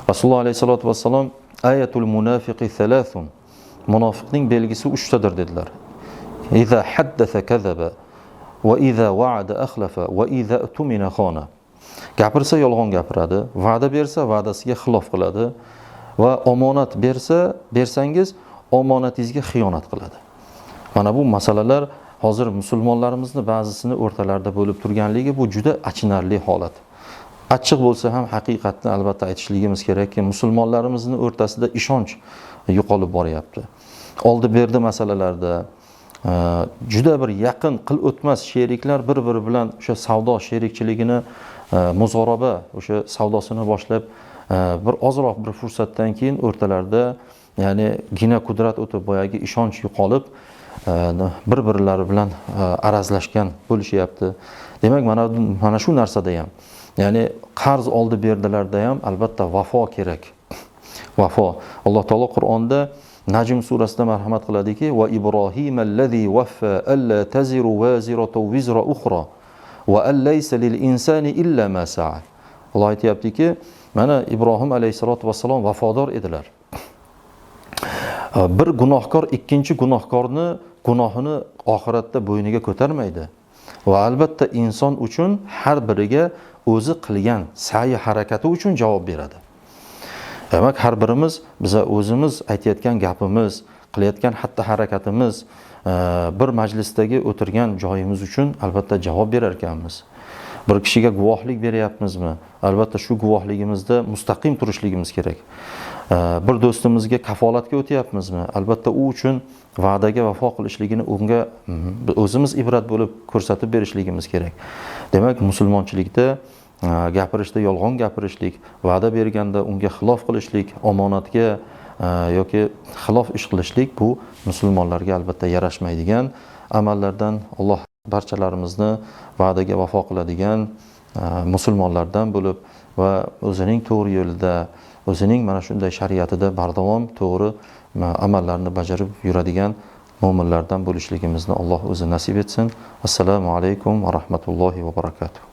Rasululloh alayhisolatu vassalom ayatul munafiqi thalathun, munofiqning belgisi 3 tadir dedilar. Iza haddasa kazaba va iza wa'ada akhlafa va iza tumina khana. Gapirsa yolg'on gapiradi, va'da bersa va'dasiga xilof qiladi va omonat bersangiz omonatingizga xiyonat qiladi. Mana bu masalalar hozir musulmonlarimizni ba'zisini o'rtalarida bo'lib turganligi bu juda achinarli holat. Achchiq bo'lsa ham haqiqatni albatta aytishligimiz kerakki, musulmonlarimizning o'rtasida ishonch yo'qolib boryapti. Oldi-berdi masalalarda juda bir yaqin qil o'tmas sheriklar bir-biri bilan o'sha savdo sherikchiligini muzoroba o'sha savdosini boshlab bir ozroq bir fursatdan keyin o'rtalarida ya'ni gina qudrat o'tib boyagi ishonch yo'qolib bir-birlari bilan arazlashgan bo'lishyapti. Demak, mana shu narsada ham, ya'ni qarz oldi berdilarda ham albatta vafo kerak. Vafo. Alloh taolo Qur'onda Najm surasida marhamat qiladiki, va Ibrohimallazi waffa alla taziru waziratu wizra ukhra va allaysa lil insani illa ma sa'a. Alloh aytayaptiki, mana Ibrohim alayhisolatu vassalom vafodor edilar. Bir gunohkor ikkinchi gunohini oxiratda bo'yniga ko'tarmaydi. Va albatta inson uchun har biriga o'zi qilgan sa'y harakati uchun javob beradi. Demak, har birimiz biza o'zimiz aytayotgan gapimiz, qilayotgan xatti harakatimiz, bir majlisdagi o'tirgan joyimiz uchun albatta javob berar ekanmiz. Bir kishiga guvohlik beryapmizmi? Albatta shu guvohligimizda mustaqim turishligimiz kerak. Bir do'stimizga kafolatga o'tyapmizmi? Albatta u uchun va'daga vafo qilishligini unga o'zimiz ibrat bo'lib ko'rsatib berishligimiz kerak. Demak, musulmonchilikda gapirishda yolg'on gapirishlik, va'da berganda unga xilof qilishlik, omonatga yoki xilof ish qilishlik bu musulmonlarga albatta yarashmaydigan amallardan. Alloh barchalarimizni va'daga vafo qiladigan musulmonlardan bo'lib va o'zining to'g'ri yo'lida, o'zining mana shunday shariatida bardavom to'g'ri amallarni bajarib yuradigan mo'minlardan bo'lishligimizni Alloh o'zi nasib etsin. Assalomu alaykum va rahmatullohi va barakatuh.